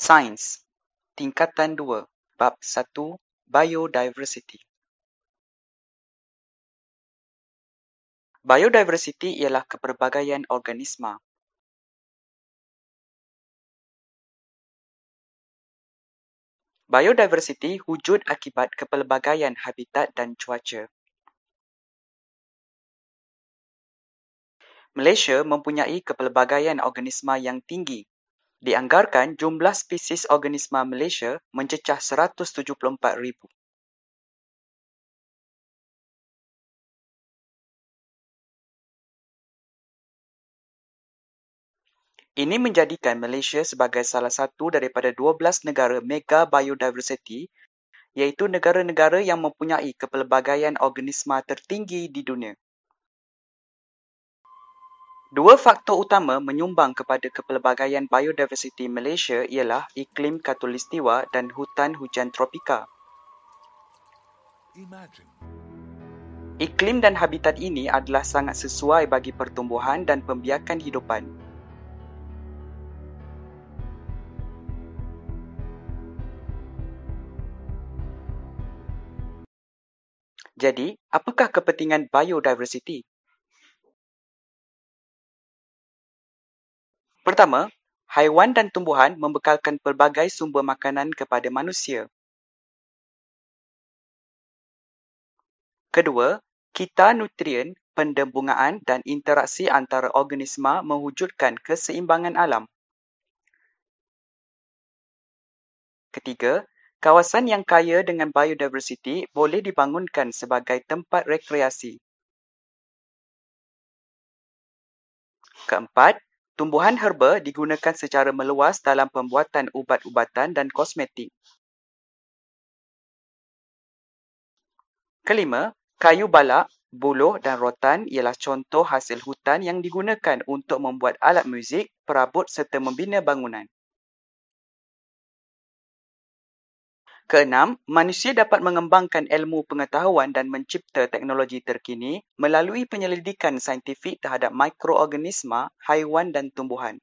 Sains, Tingkatan 2, Bab 1, Biodiversity. Biodiversity ialah kepelbagaian organisma. Biodiversity wujud akibat kepelbagaian habitat dan cuaca. Malaysia mempunyai kepelbagaian organisma yang tinggi. Dianggarkan jumlah spesies organisma Malaysia mencecah 174,000. Ini menjadikan Malaysia sebagai salah satu daripada 12 negara mega biodiversity, iaitu negara-negara yang mempunyai kepelbagaian organisma tertinggi di dunia. Dua faktor utama menyumbang kepada kepelbagaian biodiversiti Malaysia ialah iklim khatulistiwa dan hutan hujan tropika. Iklim dan habitat ini adalah sangat sesuai bagi pertumbuhan dan pembiakan hidupan. Jadi, apakah kepentingan biodiversiti? Pertama, haiwan dan tumbuhan membekalkan pelbagai sumber makanan kepada manusia. Kedua, kita nutrien, pendembungaan dan interaksi antara organisma mewujudkan keseimbangan alam. Ketiga, kawasan yang kaya dengan biodiversiti boleh dibangunkan sebagai tempat rekreasi. Keempat, tumbuhan herba digunakan secara meluas dalam pembuatan ubat-ubatan dan kosmetik. Kelima, kayu balak, buluh dan rotan ialah contoh hasil hutan yang digunakan untuk membuat alat muzik, perabot serta membina bangunan. Keenam, manusia dapat mengembangkan ilmu pengetahuan dan mencipta teknologi terkini melalui penyelidikan saintifik terhadap mikroorganisma, haiwan dan tumbuhan.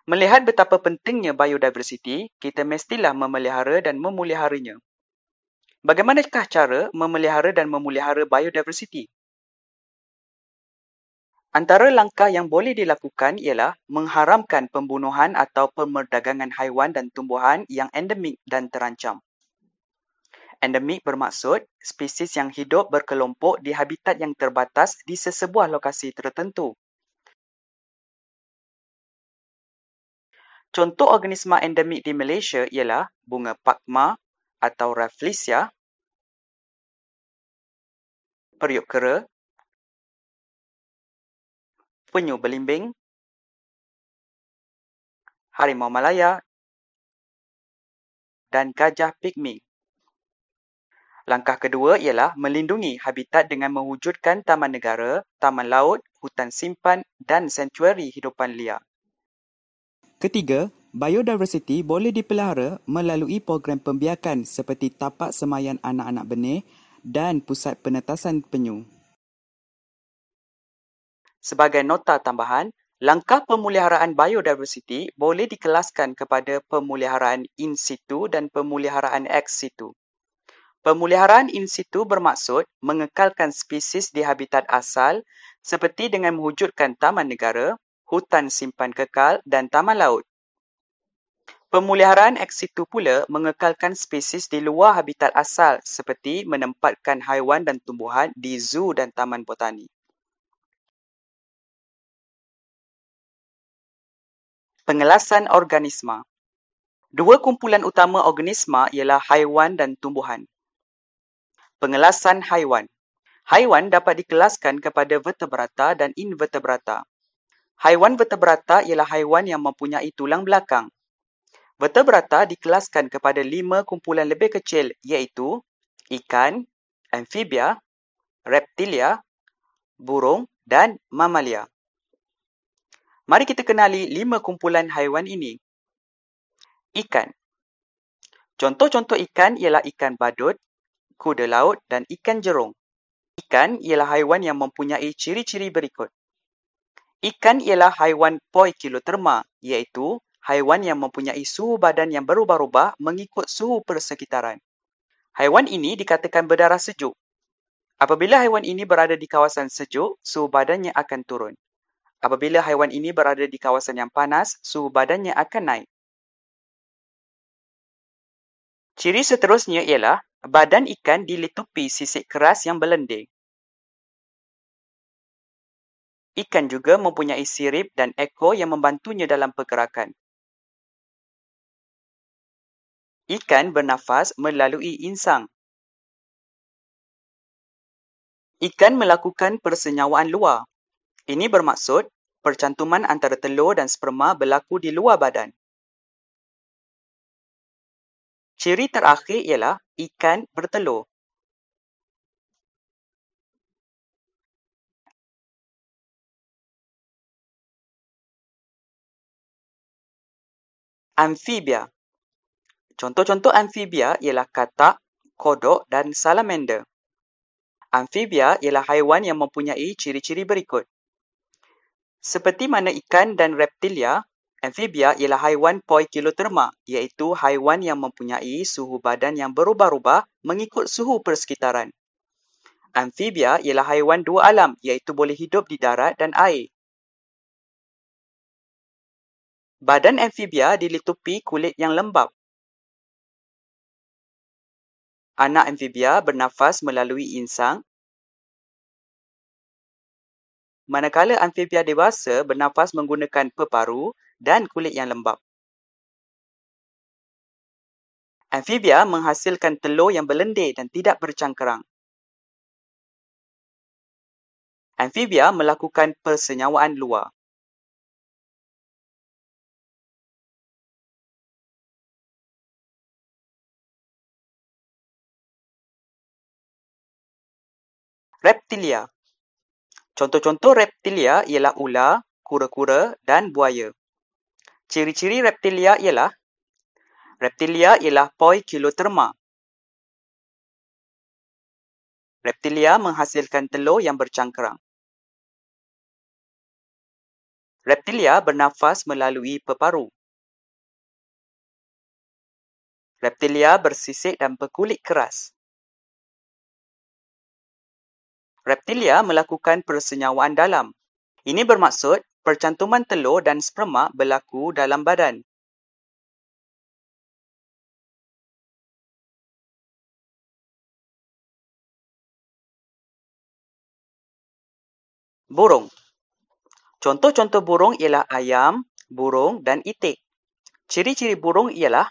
Melihat betapa pentingnya biodiversiti, kita mestilah memelihara dan memeliharanya. Bagaimanakah cara memelihara dan memelihara biodiversiti? Antara langkah yang boleh dilakukan ialah mengharamkan pembunuhan atau pemerdagangan haiwan dan tumbuhan yang endemik dan terancam. Endemik bermaksud spesies yang hidup berkelompok di habitat yang terbatas di sesebuah lokasi tertentu. Contoh organisma endemik di Malaysia ialah bunga pakma atau Rafflesia, periuk kera, penyu belimbing, harimau Malaya dan gajah pigmi. Langkah kedua ialah melindungi habitat dengan mewujudkan taman negara, taman laut, hutan simpan dan sanktuari hidupan liar. Ketiga, biodiversiti boleh dipelihara melalui program pembiakan seperti tapak semayan anak-anak benih dan pusat penetasan penyu. Sebagai nota tambahan, langkah pemeliharaan biodiversiti boleh dikelaskan kepada pemeliharaan in situ dan pemeliharaan ex situ. Pemeliharaan in situ bermaksud mengekalkan spesies di habitat asal seperti dengan mewujudkan taman negara, hutan simpan kekal dan taman laut. Pemeliharaan ex situ pula mengekalkan spesies di luar habitat asal seperti menempatkan haiwan dan tumbuhan di zoo dan taman botani. Pengelasan organisma. Dua kumpulan utama organisma ialah haiwan dan tumbuhan. Pengelasan haiwan. Haiwan dapat dikelaskan kepada vertebrata dan invertebrata. Haiwan vertebrata ialah haiwan yang mempunyai tulang belakang. Vertebrata dikelaskan kepada 5 kumpulan lebih kecil iaitu ikan, amfibia, reptilia, burung dan mamalia. Mari kita kenali 5 kumpulan haiwan ini. Ikan. Contoh-contoh ikan ialah ikan badut, kuda laut dan ikan jerung. Ikan ialah haiwan yang mempunyai ciri-ciri berikut. Ikan ialah haiwan poikiloterma, iaitu haiwan yang mempunyai suhu badan yang berubah-ubah mengikut suhu persekitaran. Haiwan ini dikatakan berdarah sejuk. Apabila haiwan ini berada di kawasan sejuk, suhu badannya akan turun. Apabila haiwan ini berada di kawasan yang panas, suhu badannya akan naik. Ciri seterusnya ialah badan ikan dilitupi sisik keras yang berlendir. Ikan juga mempunyai sirip dan ekor yang membantunya dalam pergerakan. Ikan bernafas melalui insang. Ikan melakukan persenyawaan luar. Ini bermaksud percantuman antara telur dan sperma berlaku di luar badan. Ciri terakhir ialah ikan bertelur. Amfibia. Contoh-contoh amfibia ialah katak, kodok dan salamander. Amfibia ialah haiwan yang mempunyai ciri-ciri berikut. Seperti mana ikan dan reptilia, amfibia ialah haiwan poikiloterma, iaitu haiwan yang mempunyai suhu badan yang berubah-ubah mengikut suhu persekitaran. Amfibia ialah haiwan dua alam, iaitu boleh hidup di darat dan air. Badan amfibia dilitupi kulit yang lembap. Anak amfibia bernafas melalui insang, manakala amfibia dewasa bernafas menggunakan peparu dan kulit yang lembap. Amfibia menghasilkan telur yang berlendir dan tidak bercangkerang. Amfibia melakukan persenyawaan luar. Reptilia. Contoh-contoh reptilia ialah ular, kura-kura dan buaya. Ciri-ciri reptilia ialah poikiloterma. Reptilia menghasilkan telur yang bercangkerang. Reptilia bernafas melalui peparu. Reptilia bersisik dan berkulit keras. Reptilia melakukan persenyawaan dalam. Ini bermaksud percantuman telur dan sperma berlaku dalam badan. Burung. Contoh-contoh burung ialah ayam, burung dan itik. Ciri-ciri burung ialah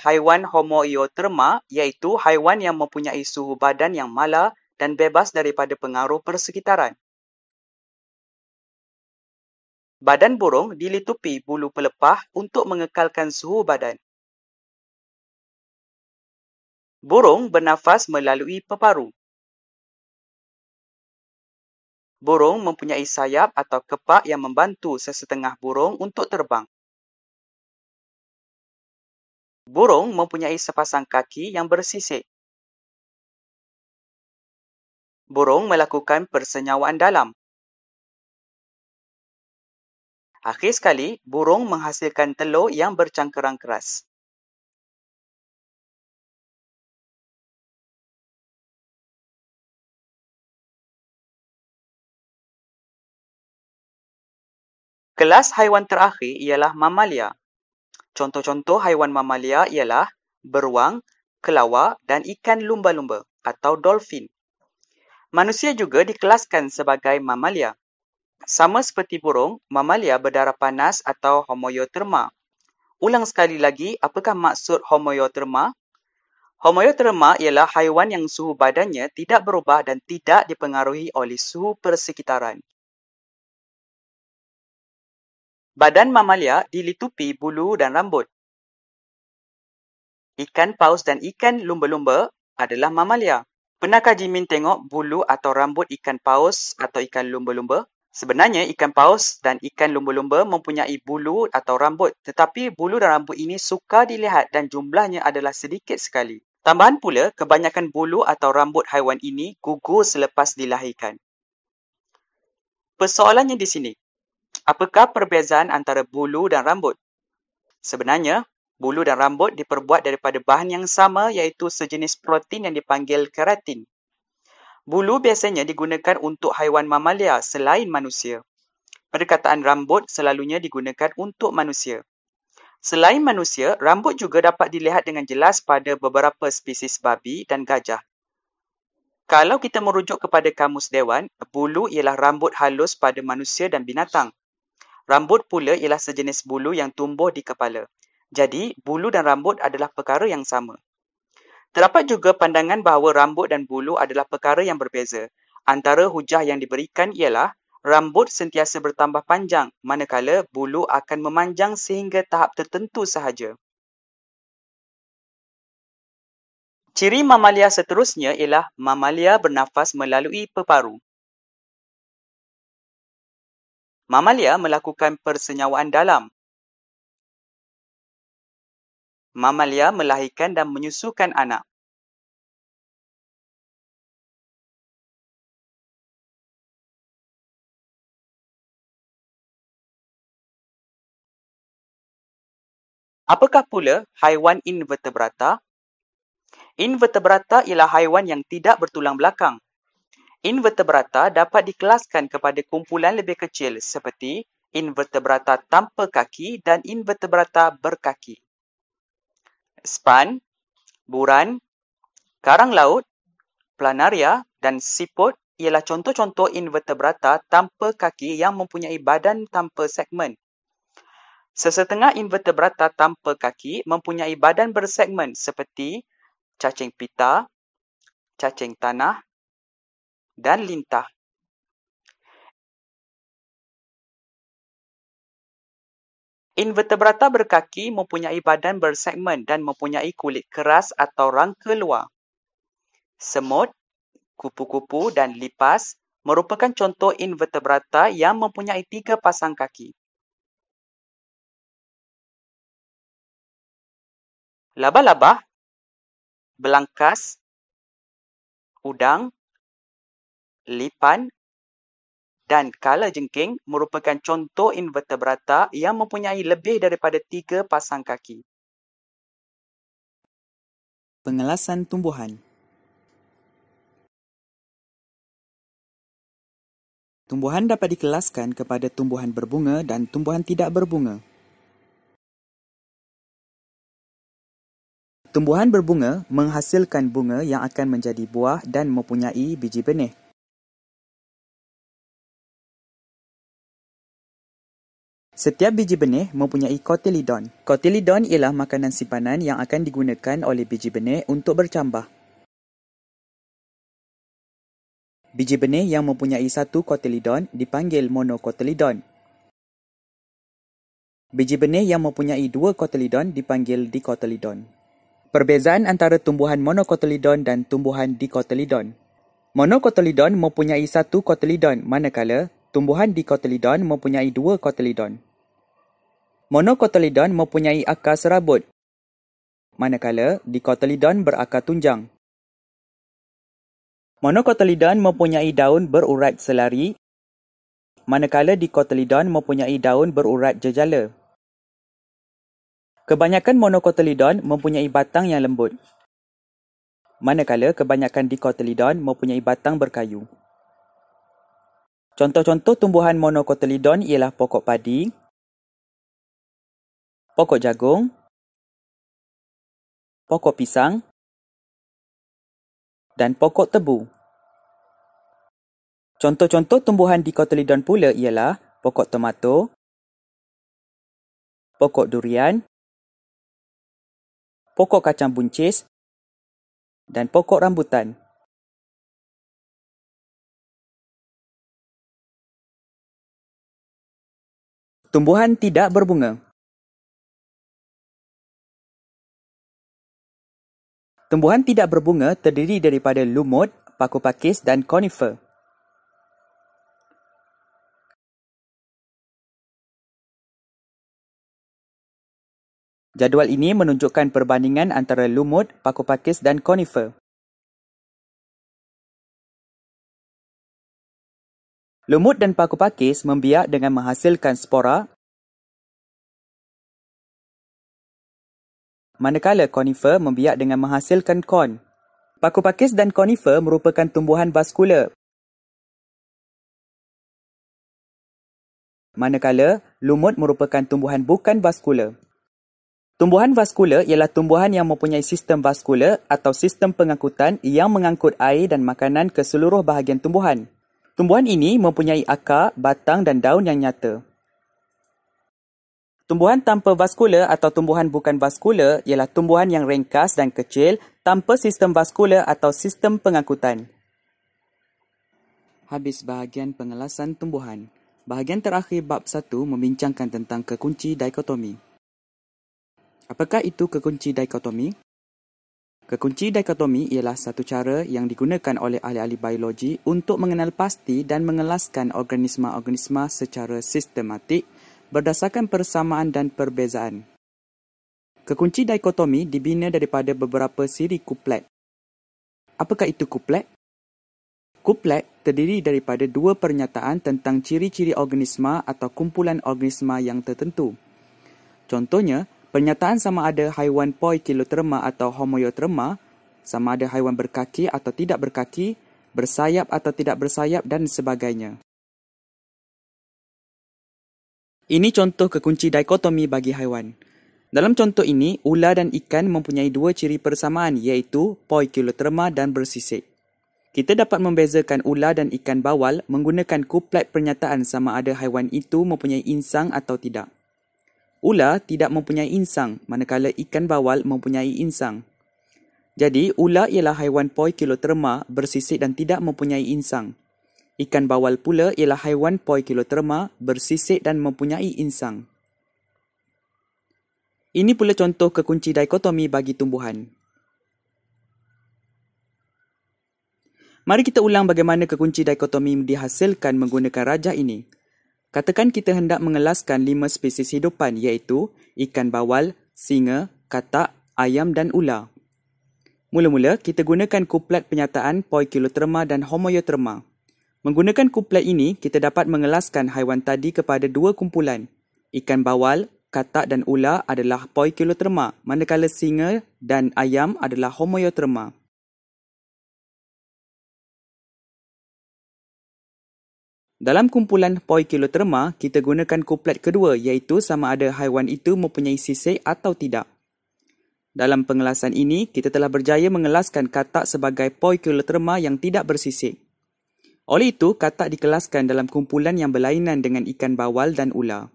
haiwan homoioterma, iaitu haiwan yang mempunyai suhu badan yang malar dan bebas daripada pengaruh persekitaran. Badan burung dilitupi bulu pelepah untuk mengekalkan suhu badan. Burung bernafas melalui peparu. Burung mempunyai sayap atau kepak yang membantu sesetengah burung untuk terbang. Burung mempunyai sepasang kaki yang bersisik. Burung melakukan persenyawaan dalam. Akhir sekali, burung menghasilkan telur yang bercangkerang keras. Kelas haiwan terakhir ialah mamalia. Contoh-contoh haiwan mamalia ialah beruang, kelawar dan ikan lumba-lumba atau dolphin. Manusia juga dikelaskan sebagai mamalia. Sama seperti burung, mamalia berdarah panas atau homoioterma. Ulang sekali lagi, apakah maksud homoioterma? Homoioterma ialah haiwan yang suhu badannya tidak berubah dan tidak dipengaruhi oleh suhu persekitaran. Badan mamalia dilitupi bulu dan rambut. Ikan paus dan ikan lumba-lumba adalah mamalia. Pernahkah Jimin tengok bulu atau rambut ikan paus atau ikan lumba-lumba? Sebenarnya ikan paus dan ikan lumba-lumba mempunyai bulu atau rambut, tetapi bulu dan rambut ini sukar dilihat dan jumlahnya adalah sedikit sekali. Tambahan pula, kebanyakan bulu atau rambut haiwan ini gugur selepas dilahirkan. Persoalannya di sini, apakah perbezaan antara bulu dan rambut? Sebenarnya, bulu dan rambut diperbuat daripada bahan yang sama iaitu sejenis protein yang dipanggil keratin. Bulu biasanya digunakan untuk haiwan mamalia selain manusia. Perkataan rambut selalunya digunakan untuk manusia. Selain manusia, rambut juga dapat dilihat dengan jelas pada beberapa spesies babi dan gajah. Kalau kita merujuk kepada Kamus Dewan, bulu ialah rambut halus pada manusia dan binatang. Rambut pula ialah sejenis bulu yang tumbuh di kepala. Jadi, bulu dan rambut adalah perkara yang sama. Terdapat juga pandangan bahawa rambut dan bulu adalah perkara yang berbeza. Antara hujah yang diberikan ialah rambut sentiasa bertambah panjang, manakala bulu akan memanjang sehingga tahap tertentu sahaja. Ciri mamalia seterusnya ialah mamalia bernafas melalui peparu. Mamalia melakukan persenyawaan dalam. Mamalia melahirkan dan menyusukan anak. Apakah pula haiwan invertebrata? Invertebrata ialah haiwan yang tidak bertulang belakang. Invertebrata dapat dikelaskan kepada kumpulan lebih kecil seperti invertebrata tanpa kaki dan invertebrata berkaki. Span, buran, karang laut, planaria dan siput ialah contoh-contoh invertebrata tanpa kaki yang mempunyai badan tanpa segmen. Sesetengah invertebrata tanpa kaki mempunyai badan bersegmen seperti cacing pita, cacing tanah dan lintah. Invertebrata berkaki mempunyai badan bersegmen dan mempunyai kulit keras atau rangka luar. Semut, kupu-kupu dan lipas merupakan contoh invertebrata yang mempunyai 3 pasang kaki. Laba-laba, belangkas, udang, lipan dan kalajengking merupakan contoh invertebrata yang mempunyai lebih daripada 3 pasang kaki. Pengelasan tumbuhan. Tumbuhan dapat dikelaskan kepada tumbuhan berbunga dan tumbuhan tidak berbunga. Tumbuhan berbunga menghasilkan bunga yang akan menjadi buah dan mempunyai biji benih. Setiap biji benih mempunyai kotilidon. Kotilidon ialah makanan simpanan yang akan digunakan oleh biji benih untuk bercambah. Biji benih yang mempunyai satu kotilidon dipanggil monokotilidon. Biji benih yang mempunyai 2 kotilidon dipanggil dikotilidon. Perbezaan antara tumbuhan monokotilidon dan tumbuhan dikotilidon. Monokotilidon mempunyai 1 kotilidon manakala tumbuhan dikotilidon mempunyai 2 kotilidon. Monokotilidon mempunyai akar serabut, manakala dikotilidon berakar tunjang. Monokotilidon mempunyai daun berurat selari, manakala dikotilidon mempunyai daun berurat jejala. Kebanyakan monokotilidon mempunyai batang yang lembut, manakala kebanyakan dikotilidon mempunyai batang berkayu. Contoh-contoh tumbuhan monokotilidon ialah pokok padi, pokok jagung, pokok pisang dan pokok tebu. Contoh-contoh tumbuhan dikotilidon pula ialah pokok tomato, pokok durian, pokok kacang buncis dan pokok rambutan. Tumbuhan tidak berbunga. Tumbuhan tidak berbunga terdiri daripada lumut, paku pakis dan konifer. Jadual ini menunjukkan perbandingan antara lumut, paku pakis dan konifer. Lumut dan paku pakis membiak dengan menghasilkan spora, manakala konifer membiak dengan menghasilkan kon. Paku pakis dan konifer merupakan tumbuhan vaskular, manakala lumut merupakan tumbuhan bukan vaskular. Tumbuhan vaskular ialah tumbuhan yang mempunyai sistem vaskular atau sistem pengangkutan yang mengangkut air dan makanan ke seluruh bahagian tumbuhan. Tumbuhan ini mempunyai akar, batang dan daun yang nyata. Tumbuhan tanpa vaskular atau tumbuhan bukan vaskular ialah tumbuhan yang ringkas dan kecil tanpa sistem vaskular atau sistem pengangkutan. Habis bahagian pengelasan tumbuhan. Bahagian terakhir bab 1 membincangkan tentang kekunci dikotomi. Apakah itu kekunci dikotomi? Kekunci dikotomi ialah satu cara yang digunakan oleh ahli-ahli biologi untuk mengenal pasti dan mengelaskan organisma-organisma secara sistematik berdasarkan persamaan dan perbezaan. Kekunci dikotomi dibina daripada beberapa siri kuplet. Apakah itu kuplet? Kuplet terdiri daripada dua pernyataan tentang ciri-ciri organisma atau kumpulan organisma yang tertentu. Contohnya, pernyataan sama ada haiwan poikiloterma atau homoioterma, sama ada haiwan berkaki atau tidak berkaki, bersayap atau tidak bersayap dan sebagainya. Ini contoh kekunci dikotomi bagi haiwan. Dalam contoh ini, ular dan ikan mempunyai dua ciri persamaan iaitu poikiloterma dan bersisik. Kita dapat membezakan ular dan ikan bawal menggunakan kuplet pernyataan sama ada haiwan itu mempunyai insang atau tidak. Ular tidak mempunyai insang, manakala ikan bawal mempunyai insang. Jadi, ular ialah haiwan poikiloterma, bersisik dan tidak mempunyai insang. Ikan bawal pula ialah haiwan poikiloterma, bersisik dan mempunyai insang. Ini pula contoh kekunci dikotomi bagi tumbuhan. Mari kita ulang bagaimana kekunci dikotomi dihasilkan menggunakan rajah ini. Katakan kita hendak mengelaskan 5 spesies hidupan iaitu ikan bawal, singa, katak, ayam dan ular. Mula-mula, kita gunakan kuplet penyataan poikiloterma dan homoioterma. Menggunakan kuplet ini, kita dapat mengelaskan haiwan tadi kepada dua kumpulan. Ikan bawal, katak dan ular adalah poikiloterma, manakala singa dan ayam adalah homoioterma. Dalam kumpulan poikiloterma, kita gunakan kuplet kedua iaitu sama ada haiwan itu mempunyai sisik atau tidak. Dalam pengelasan ini, kita telah berjaya mengelaskan katak sebagai poikiloterma yang tidak bersisik. Oleh itu, katak dikelaskan dalam kumpulan yang berlainan dengan ikan bawal dan ular.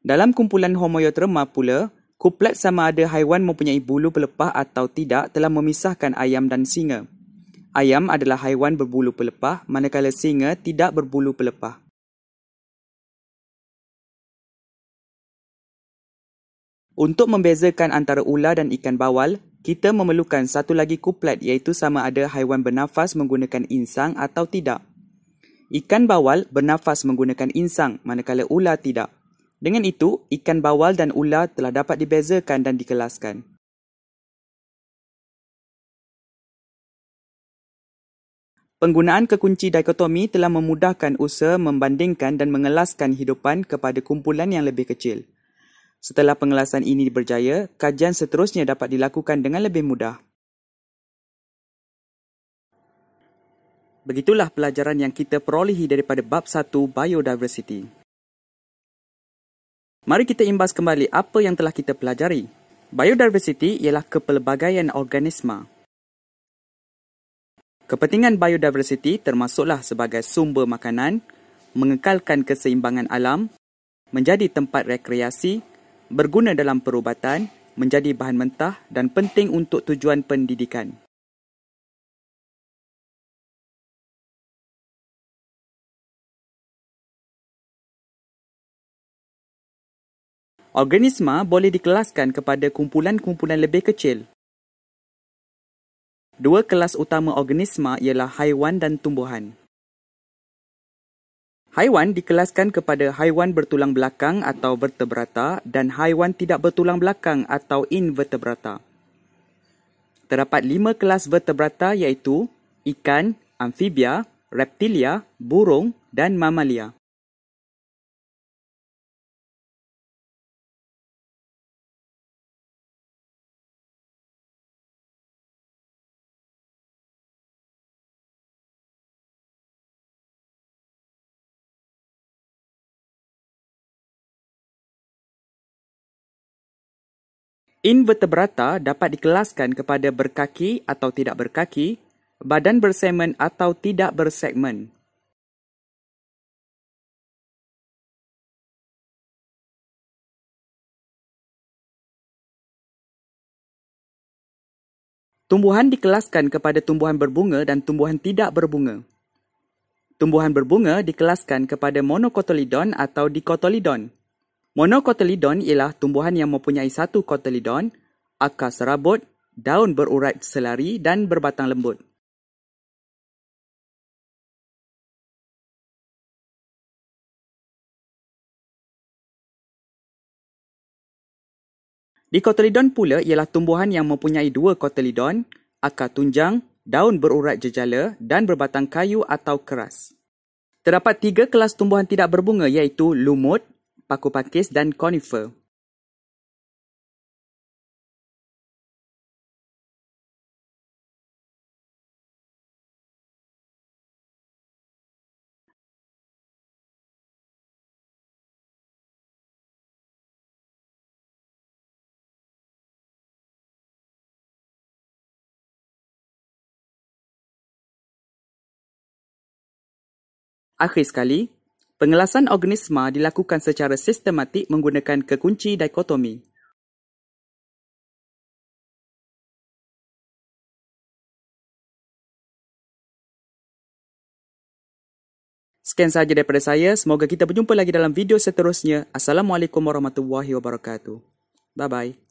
Dalam kumpulan homoioterma pula, kuplet sama ada haiwan mempunyai bulu pelepah atau tidak telah memisahkan ayam dan singa. Ayam adalah haiwan berbulu pelepah, manakala singa tidak berbulu pelepah. Untuk membezakan antara ular dan ikan bawal, kita memerlukan satu lagi kuplet iaitu sama ada haiwan bernafas menggunakan insang atau tidak. Ikan bawal bernafas menggunakan insang, manakala ular tidak. Dengan itu, ikan bawal dan ular telah dapat dibezakan dan dikelaskan. Penggunaan kekunci dikotomi telah memudahkan usaha membandingkan dan mengelaskan hidupan kepada kumpulan yang lebih kecil. Setelah pengelasan ini berjaya, kajian seterusnya dapat dilakukan dengan lebih mudah. Begitulah pelajaran yang kita perolehi daripada bab 1 Biodiversity. Mari kita imbas kembali apa yang telah kita pelajari. Biodiversity ialah kepelbagaian organisma. Kepentingan biodiversity termasuklah sebagai sumber makanan, mengekalkan keseimbangan alam, menjadi tempat rekreasi, berguna dalam perubatan, menjadi bahan mentah dan penting untuk tujuan pendidikan. Organisma boleh dikelaskan kepada kumpulan-kumpulan lebih kecil. Dua kelas utama organisma ialah haiwan dan tumbuhan. Haiwan dikelaskan kepada haiwan bertulang belakang atau vertebrata dan haiwan tidak bertulang belakang atau invertebrata. Terdapat 5 kelas vertebrata iaitu ikan, amfibia, reptilia, burung dan mamalia. Invertebrata dapat dikelaskan kepada berkaki atau tidak berkaki, badan bersegmen atau tidak bersegmen. Tumbuhan dikelaskan kepada tumbuhan berbunga dan tumbuhan tidak berbunga. Tumbuhan berbunga dikelaskan kepada monocotyledon atau dicotyledon. Monocotyledon ialah tumbuhan yang mempunyai satu cotyledon, akar serabut, daun berurat selari dan berbatang lembut. Dicotyledon pula ialah tumbuhan yang mempunyai dua cotyledon, akar tunjang, daun berurat jejala dan berbatang kayu atau keras. Terdapat 3 kelas tumbuhan tidak berbunga iaitu lumut, paku pakis dan conifer. Akhir sekali, pengelasan organisma dilakukan secara sistematik menggunakan kekunci dikotomi. Sekian sahaja daripada saya. Semoga kita berjumpa lagi dalam video seterusnya. Assalamualaikum warahmatullahi wabarakatuh. Bye-bye.